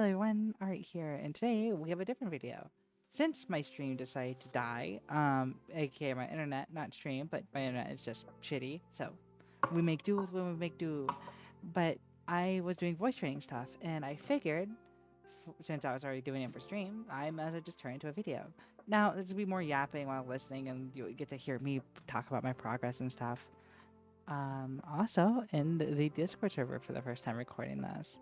Hello everyone, Art here, and today we have a different video. Since my stream decided to die, aka my internet, not stream, but my internet is just shitty, so we make do with what we make do. But I was doing voice training stuff, and I figured, since I was already doing it for stream, I might as well just turn it into a video. Now, there's be more yapping while listening, and you get to hear me talk about my progress and stuff. Also, in the Discord server for the first time recording this.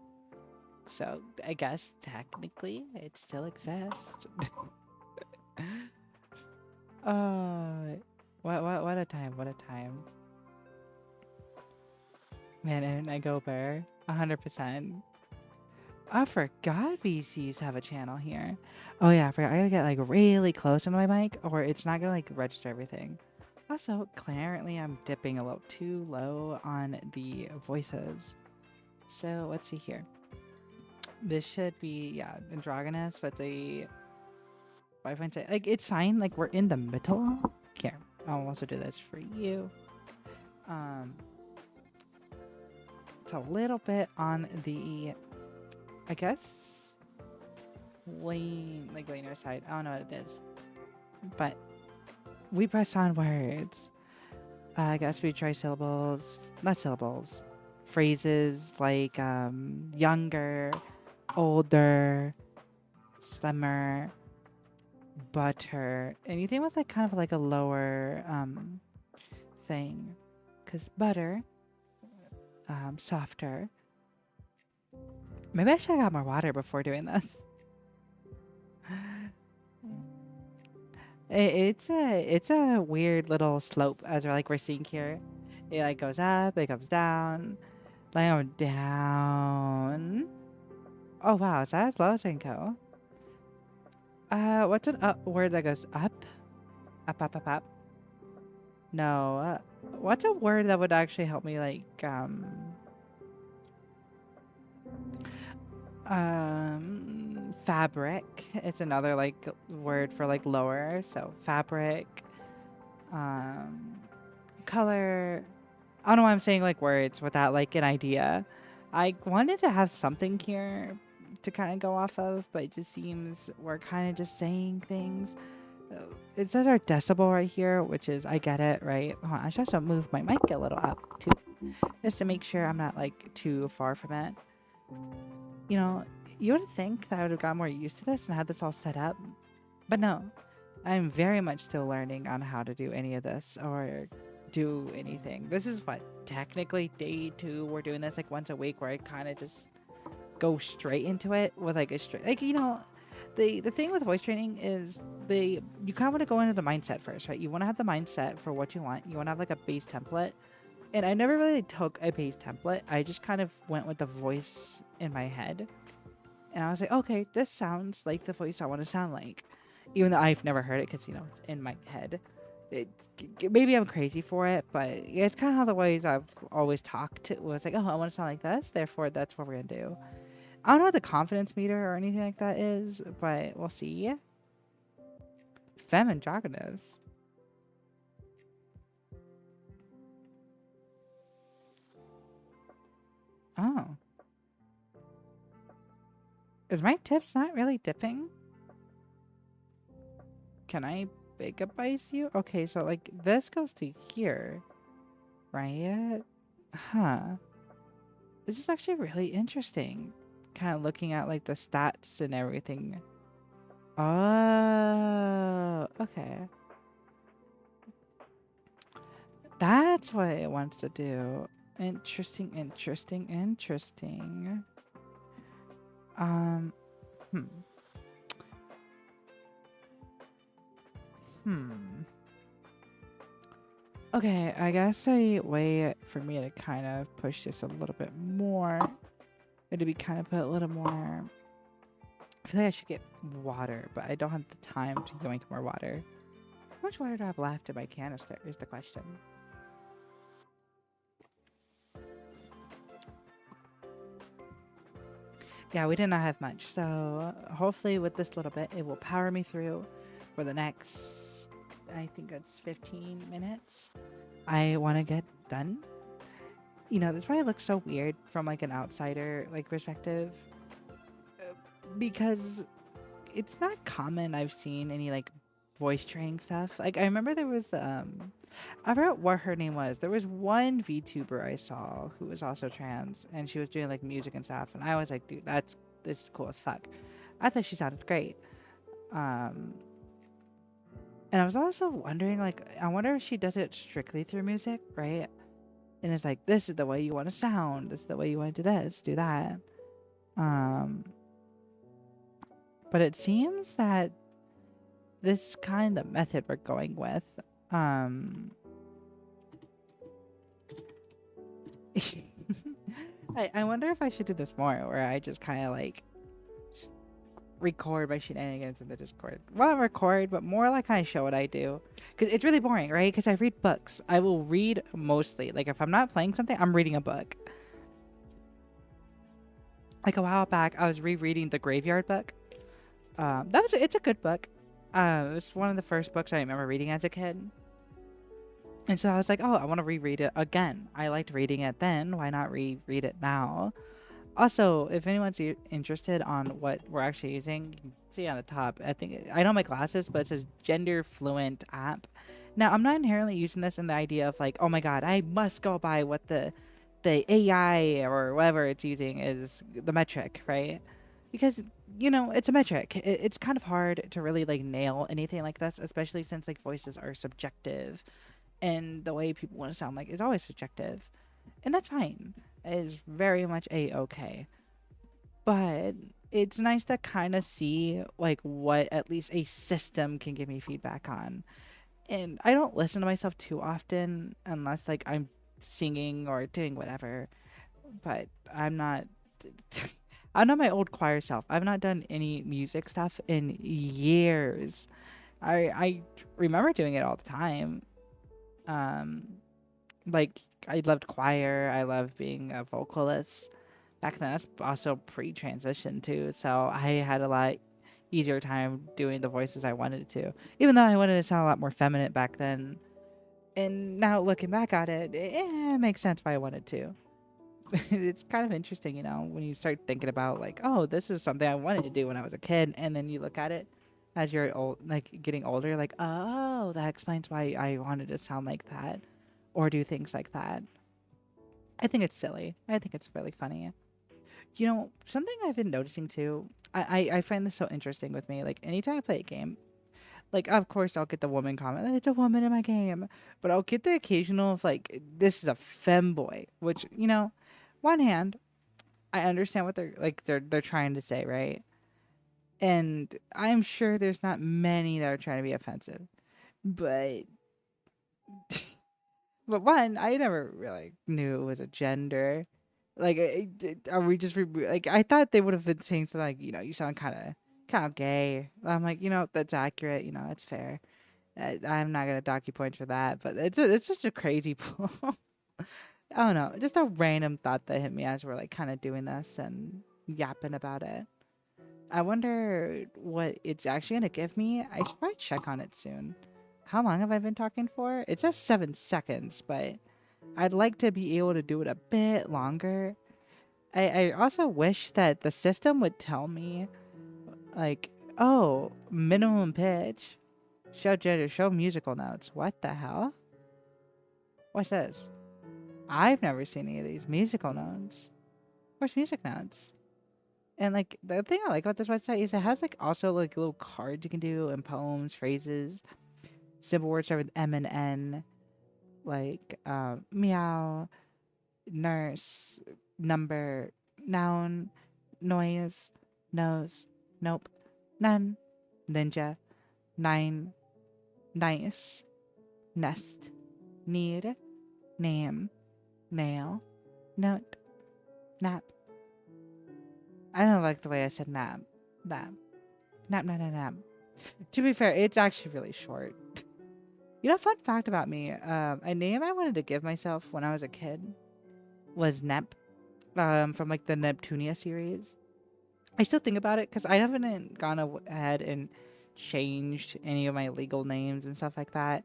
So I guess technically it still exists. uh, what a time! What a time, man! And I go bear 100%. I forgot VCs have a channel here. Oh yeah, I forgot. I gotta get like really close into my mic, or it's not gonna like register everything. Also, currently I'm dipping a little too low on the voices. So let's see here. This should be androgynous, but the 5.6. Like, it's fine. Like, we're in the middle. Here, I'll also do this for you. Um, it's a little bit on the, I guess, laner side. I don't know what it is. But we press on words. I guess we try syllables, not syllables, phrases like younger, older, slimmer, butter, anything with like kind of like a lower thing, because butter, softer. Maybe I should have got more water before doing this. It's a weird little slope as we're seeing here. It like goes up, it comes down, like down. Oh wow, is that as low as I can go? What's an up word that goes up? Up, up, up, up. No. What's a word that would actually help me fabric. It's another like word for like lower. So fabric, um, color. I don't know why I'm saying like words without like an idea. I wanted to have something here to kind of go off of, but it just seems we're kind of just saying things. It says our decibel right here, which is, I get it, right? Hold on, I should also move my mic a little up too, just to make sure I'm not like too far from it. You know, you would think that I would have gotten more used to this and had this all set up, but no. I'm very much still learning on how to do any of this or do anything. This is what, technically day 2. We're doing this like once a week where I kind of just go straight into it with like a straight, like, the thing with voice training is you kind of want to go into the mindset first, right? You want to have the mindset for what you want. You want to have like a base template. And I never really took a base template. I just kind of went with the voice in my head. And I was like, okay, this sounds like the voice I want to sound like. Even though I've never heard it because, it's in my head. Maybe I'm crazy for it, but it's kind of how the ways I've always talked to was like, oh, I want to sound like this. Therefore, that's what we're going to do. I don't know what the confidence meter or anything like that is, but we'll see. Femme androgynous. Oh. Is my tips not really dipping? Can I big up ice you? Okay, so like this goes to here, right? Huh. This is actually really interesting. Kind of looking at like the stats and everything. Oh, okay. That's what it wants to do. Interesting, interesting, interesting. Um, hmm. Hmm. Okay, I guess a way for me to kind of push this a little bit more would be kind of put a little more. I feel like I should get water, but I don't have the time to go make more water. How much water do I have left in my canister is the question. Yeah, we did not have much, so hopefully with this little bit, it will power me through for the next, I think that's 15 minutes. I want to get done. This probably looks so weird from like an outsider like perspective, because it's not common I've seen any like voice training stuff. Like I remember there was I forgot what her name was. There was one VTuber I saw who was also trans and she was doing like music and stuff and I was like, dude, this is cool as fuck. I thought she sounded great. Um and I was also wondering like I wonder if she does it strictly through music, right? And it's like this is the way you want to sound, this is the way you want to do this, do that. Um but it seems that this kind of method we're going with. I wonder if I should do this more, where I just kind of like record my shenanigans in the Discord. Well, not record, but more like kind of show what I do. Because it's really boring, right? Because I read books. I will read mostly. Like if I'm not playing something, I'm reading a book. Like a while back, I was rereading the Graveyard book. It's a good book. It was one of the first books I remember reading as a kid. And so I was like, oh, I want to reread it again. I liked reading it then. Why not reread it now? Also, if anyone's interested on what we're actually using, you can see on the top. I know my glasses, but it says gender fluent app. Now, I'm not inherently using this in the idea of like, oh my god, I must go by what the AI or whatever it's using is the metric, right? Because it's a metric. It's kind of hard to really like nail anything like this, especially since like voices are subjective and the way people want to sound like is always subjective, and that's fine. It is very much okay, but it's nice to kind of see like what at least a system can give me feedback on. And I don't listen to myself too often unless like I'm singing or doing whatever, but I'm not I'm not my old choir self. I've not done any music stuff in years. I remember doing it all the time. um like I loved choir. I loved being a vocalist. Back then, that's also pre-transition too, so I had a lot easier time doing the voices I wanted to. Even though I wanted to sound a lot more feminine back then, and now looking back at it, it makes sense why I wanted to. It's kind of interesting, when you start thinking about like, oh, this is something I wanted to do when I was a kid, and then you look at it as you're old, like getting older, like, oh, that explains why I wanted to sound like that or do things like that. I think it's silly. I think it's really funny. Something I've been noticing too, I find this so interesting with me. Like, anytime I play a game, like, of course, I'll get the woman comment, it's a woman in my game. But I'll get the occasional of, like, this is a femboy, which, one hand, I understand what they're trying to say, right? And I'm sure there's not many that are trying to be offensive. But But one, I never really knew it was a gender. Like, are we just like? I thought they would have been saying something like, you sound kind of gay. I'm like, that's accurate. That's fair. I'm not gonna dock you points for that, but it's such a crazy pull. I don't know, just a random thought that hit me as we're like kind of doing this and yapping about it. I wonder what it's actually gonna give me. I should probably check on it soon. How long have I been talking for? It's just 7 seconds, but I'd like to be able to do it a bit longer. I also wish that the system would tell me, like, oh, minimum pitch, show gender, show musical notes. What the hell? What's this? I've never seen any of these musical notes. Where's music notes? And like the thing I like about this website is it has like also like little cards you can do and poems, phrases, simple words start with M and N, like meow, nurse, number, noun, noise, nose, nope, none, ninja, nine, nice, nest, need, name, nail, note, nap. I don't like the way I said nap. Nap. Nap, nap, nap, nap. To be fair, it's actually really short. Fun fact about me, a name I wanted to give myself when I was a kid was Nep, from like the Neptunia series. I still think about it because I haven't gone ahead and changed any of my legal names and stuff like that.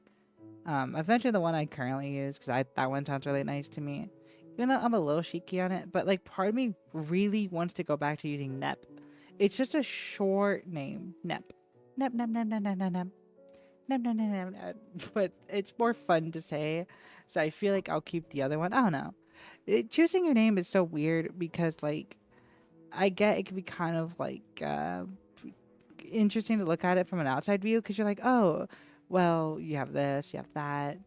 Eventually the one I currently use because that one sounds really nice to me, even though I'm a little cheeky on it. But like part of me really wants to go back to using Nep, It's just a short name. Nep. Nep, nep, nep, nep, nep, nep, nep. Nep, nep, nep, nep, nep. But it's more fun to say. So I feel like I'll keep the other one. I don't know. Choosing your name is so weird because, like, I get it can be kind of like interesting to look at it from an outside view because you're like, oh, well, you have this, you have that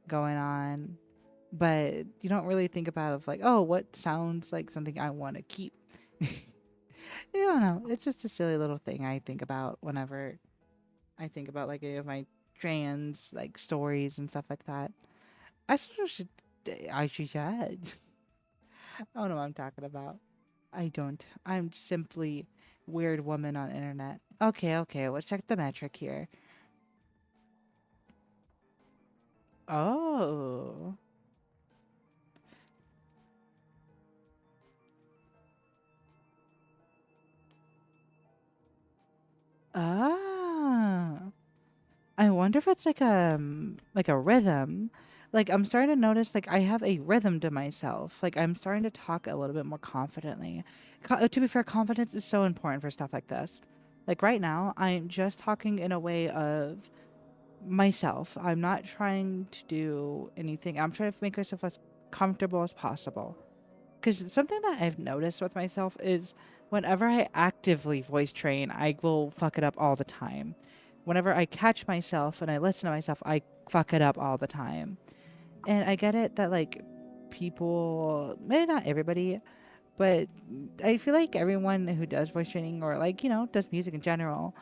going on, but you don't really think about of like, oh, what sounds like something I want to keep. I don't know. It's just a silly little thing I think about whenever I think about like any of my trans like stories and stuff like that. I sort of should. I should. I don't know what I'm talking about. I don't. I'm simply weird woman on internet. Okay, okay. Let's check the metric here. Oh. Ah. I wonder if it's like a rhythm. Like I'm starting to notice like I have a rhythm to myself. Like I'm starting to talk a little bit more confidently. To be fair, confidence is so important for stuff like this. Like right now, I'm just talking in a way of myself. I'm not trying to do anything. I'm trying to make myself as comfortable as possible. Because something that I've noticed with myself is whenever I actively voice train, I will fuck it up all the time. Whenever I catch myself and I listen to myself, I fuck it up all the time. And I get it that, like, people, maybe not everybody, but I feel like everyone who does voice training or, like, does music in general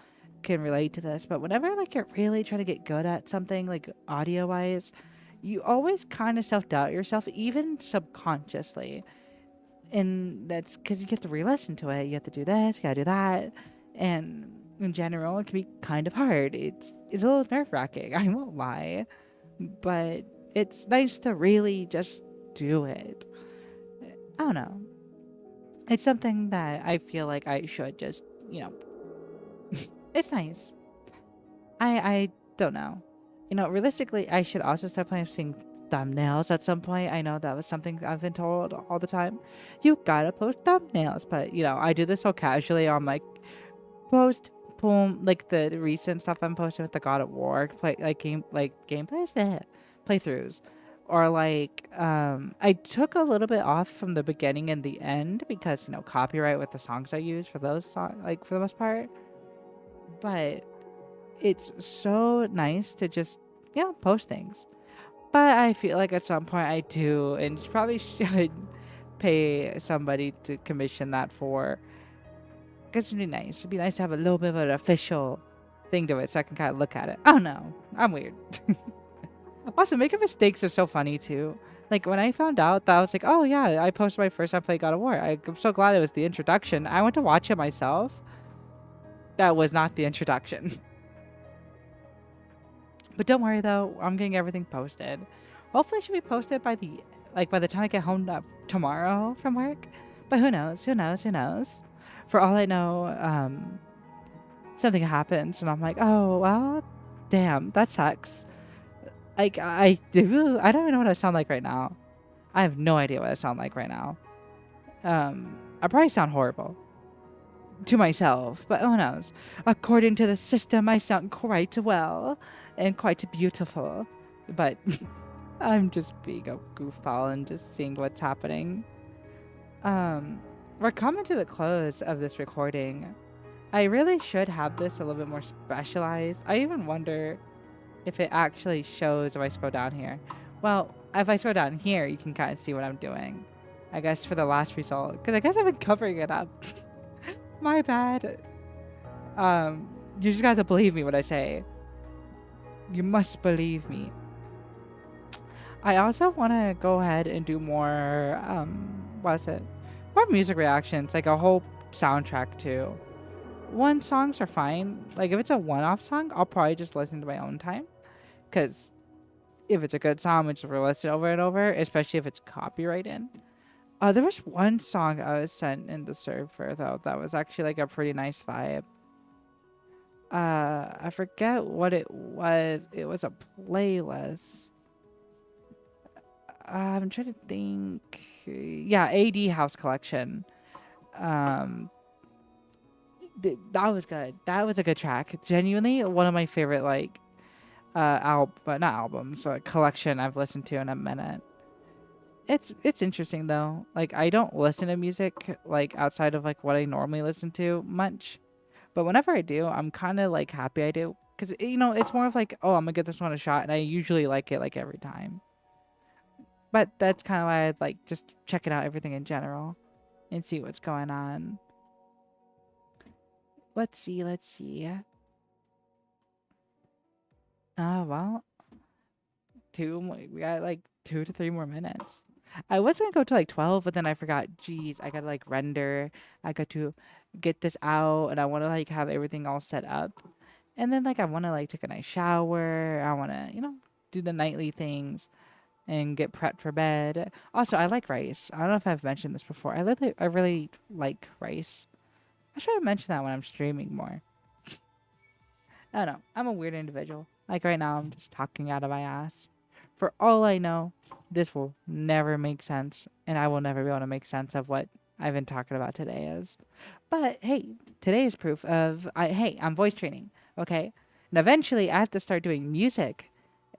can relate to this. But whenever, like, you're really trying to get good at something, like, audio wise, you always kind of self doubt yourself, even subconsciously, and that's because you get to re-listen to it. You have to do this, you gotta do that, and in general, it can be kind of hard. It's a little nerve wracking. I won't lie, but it's nice to really just do it. I don't know. It's something that I feel like I should just, you know, it's nice. I don't know. Realistically, I should also start posting thumbnails at some point. I know that was something I've been told all the time. You gotta post thumbnails, but I do this so casually on my post boom like the recent stuff I'm posting with the God of War play like gameplays playthroughs. Or like I took a little bit off from the beginning and the end because copyright with the songs I use for those songs like for the most part. But it's so nice to just post things. But I feel like at some point I do and probably should pay somebody to commission that for, because it'd be nice. It'd be nice to have a little bit of an official thing to it so I can kind of look at it. I don't know. I'm weird. Also, making mistakes is so funny too. Like when I found out that, I was like, oh yeah, I posted my first time playing God of War. I'm so glad it was the introduction. I went to watch it myself. That was not the introduction. But don't worry though, I'm getting everything posted. Hopefully it should be posted by the time I get home tomorrow from work. But who knows? Who knows? Who knows? For all I know, something happens and I'm like, oh well, damn, that sucks. Like I don't even know what I sound like right now. I have no idea what I sound like right now. I probably sound horrible to myself, but who knows? According to the system, I sound quite well and quite beautiful. But I'm just being a goofball and just seeing what's happening. We're coming to the close of this recording. I really should have this a little bit more specialized. I even wonder if it actually shows if I scroll down here. Well, if I scroll down here, you can kind of see what I'm doing. I guess for the last result, because I guess I've been covering it up. My bad. You just got to believe me when I say. You must believe me. I also want to go ahead and do more, what is it? More music reactions, like a whole soundtrack too. One songs are fine. Like if it's a one-off song, I'll probably just listen to my own time. Because if it's a good song, it's listen over and over, especially if it's copyrighted. There was one song I was sent in the server though that was actually like a pretty nice vibe. I forget what it was. It was a playlist. I'm trying to think. Yeah, AD House Collection. Um, That was good. That was a good track. Genuinely one of my favorite like but not albums, collection I've listened to in a minute. It's interesting though. Like I don't listen to music like outside of like what I normally listen to much, but whenever I do, I'm kind of like happy I do because it's more of like, oh, I'm gonna give this one a shot, and I usually like it like every time. But that's kind of why I like just checking out everything in general and see what's going on. Let's see, let's see. Well, we got like 2 to 3 more minutes. I was gonna go to like 12, but then I forgot. Geez, I gotta like render. I got to get this out, and I want to like have everything all set up, and then like I want to like take a nice shower. I want to do the nightly things and get prepped for bed. Also, I like rice. I don't know if I've mentioned this before. I really like rice. I should have mentioned that when I'm streaming more. I don't know. I'm a weird individual. Like right now, I'm just talking out of my ass. For all I know, this will never make sense, and I will never be able to make sense of what I've been talking about today is. But hey, today is proof of hey, I'm voice training, okay? And eventually, I have to start doing music,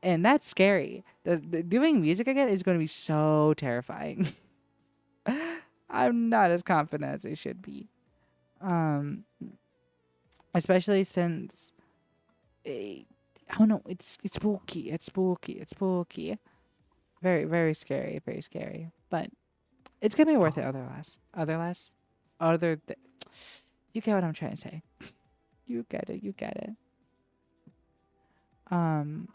and that's scary. Doing music again is going to be so terrifying. I'm not as confident as I should be. Um, Especially since I don't know. It's spooky. It's spooky. It's spooky. Very very scary. Very scary. But it's gonna be worth it. Other. You get what I'm trying to say. You get it. You get it. Um.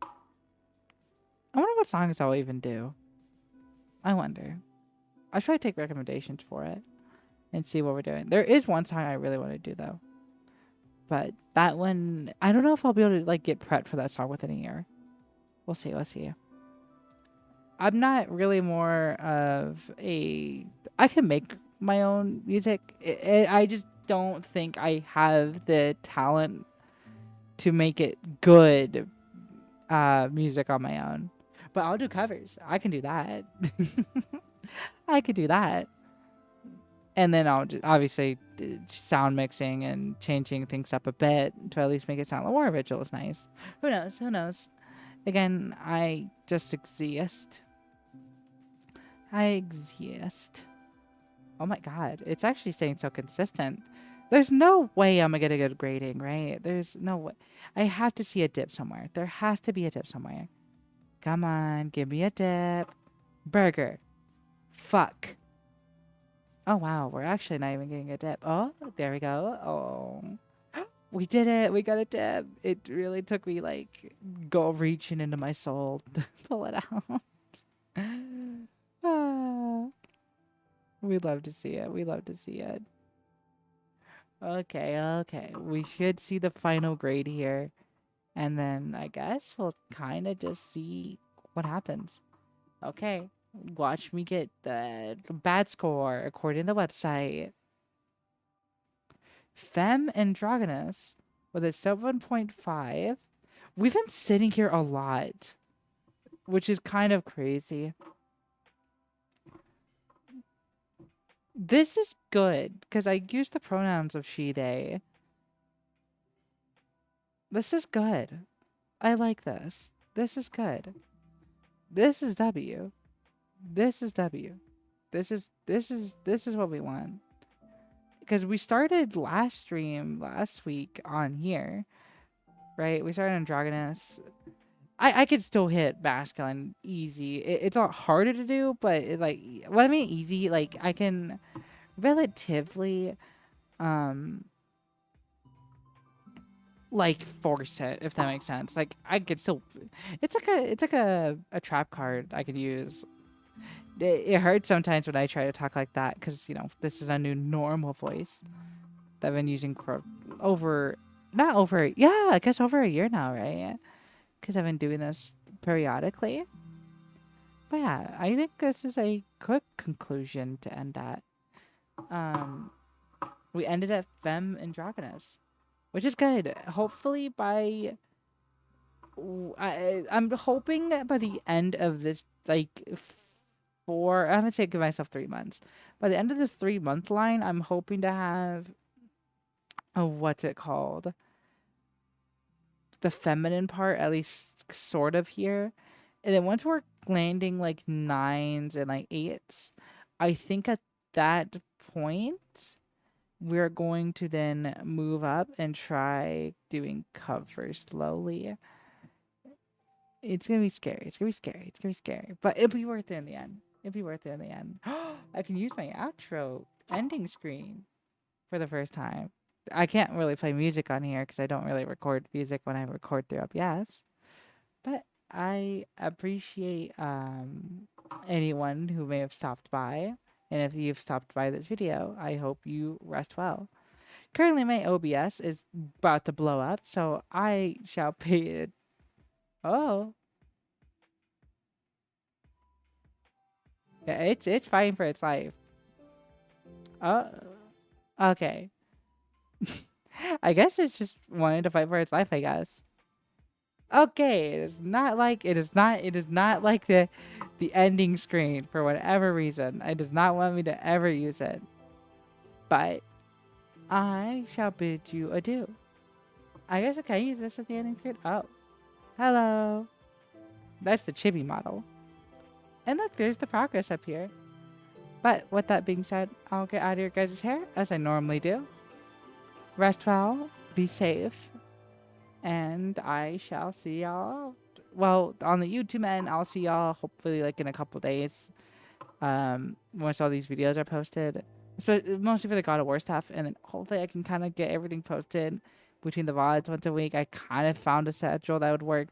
I wonder what songs I'll even do. I wonder. I should take recommendations for it and see what we're doing. There is one song I really want to do though. But that one, I don't know if I'll be able to like get prepped for that song within a year. We'll see. We'll see. I'm not really more of a. I can make my own music. I just don't think I have the talent to make it good music on my own. But I'll do covers. I can do that. I could do that. And then I'll just obviously sound mixing and changing things up a bit to at least make it sound a little more original is nice. Who knows? Who knows? Again, I just exist. I exist. Oh my god, it's actually staying so consistent. There's no way I'm gonna get a good grading, right? There's no way. I have to see a dip somewhere. There has to be a dip somewhere. Come on, give me a dip. Burger. Fuck. Oh wow, we're actually not even getting a dip. Oh, there we go. Oh, we did it. We got a dip. It really took me like go reaching into my soul to pull it out. Ah, we love to see it. We love to see it. Okay, okay. We should see the final grade here. And then I guess we'll kind of just see what happens. Okay. Watch me get the bad score according to the website. Femme Androgynous with a 7.5. We've been sitting here a lot, which is kind of crazy. This is good because I use the pronouns of she, they. This is good. I like this. This is good. This is W. This is W. This is what we want. Because we started last stream last week on here, right? We started on Androgynous. I could still hit masculine easy. It's a lot harder to do, but like what I mean easy, like I can relatively like force it, if that makes sense. Like I could still it's like a trap card I could use. It hurts sometimes when I try to talk like that because this is a new normal voice that I've been using for I guess over a year now, right? Because I've been doing this periodically. But yeah, I think this is a quick conclusion to end at. We ended at Femme Androgynous, which is good. Hopefully I'm hoping that by the end of this, like, I'm gonna say give myself 3 months. By the end of the 3 month line, I'm hoping to have what's it called? The feminine part, at least sort of here. And then once we're landing like nines and like eights, I think at that point we're going to then move up and try doing covers slowly. It's gonna be scary. It's gonna be scary. It's gonna be scary. But it'll be worth it in the end. It'll be worth it in the end. I can use my outro ending screen for the first time. I can't really play music on here because I don't really record music when I record through OBS. But I appreciate anyone who may have stopped by. And if you've stopped by this video, I hope you rest well. Currently, my OBS is about to blow up, so I shall pay it. Oh, yeah, it's fighting for its life. Oh, okay. I guess it's just wanting to fight for its life. I guess. Okay, it is not like the ending screen for whatever reason. It does not want me to ever use it. But I shall bid you adieu. I guess I can use this as the ending screen. Oh, hello. That's the chibi model. And look, there's the progress up here. But with that being said, I'll get out of your guys' hair as I normally do. Rest well, be safe, and I shall see y'all. Well, on the YouTube end, I'll see y'all hopefully like in a couple days. Once all these videos are posted, mostly for the God of War stuff, and then hopefully I can kind of get everything posted between the VODs once a week. I kind of found a schedule that would work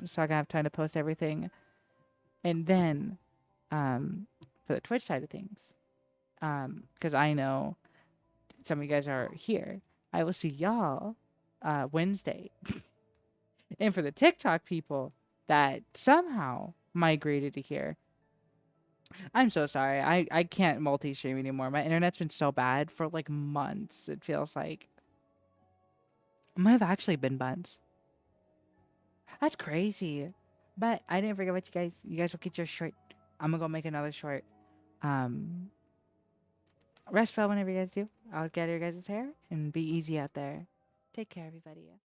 so I can have time to post everything, and then for the Twitch side of things, because I know some of you guys are here. I will see y'all Wednesday. And for the TikTok people that somehow migrated to here, I'm so sorry. I can't multi-stream anymore. My internet's been so bad for like months. It feels like it might have actually been months. That's crazy. But I didn't forget about you guys. You guys will get your short. I'm gonna go make another short. Um, Rest well whenever you guys do. I'll get your guys' hair and be easy out there. Take care, everybody.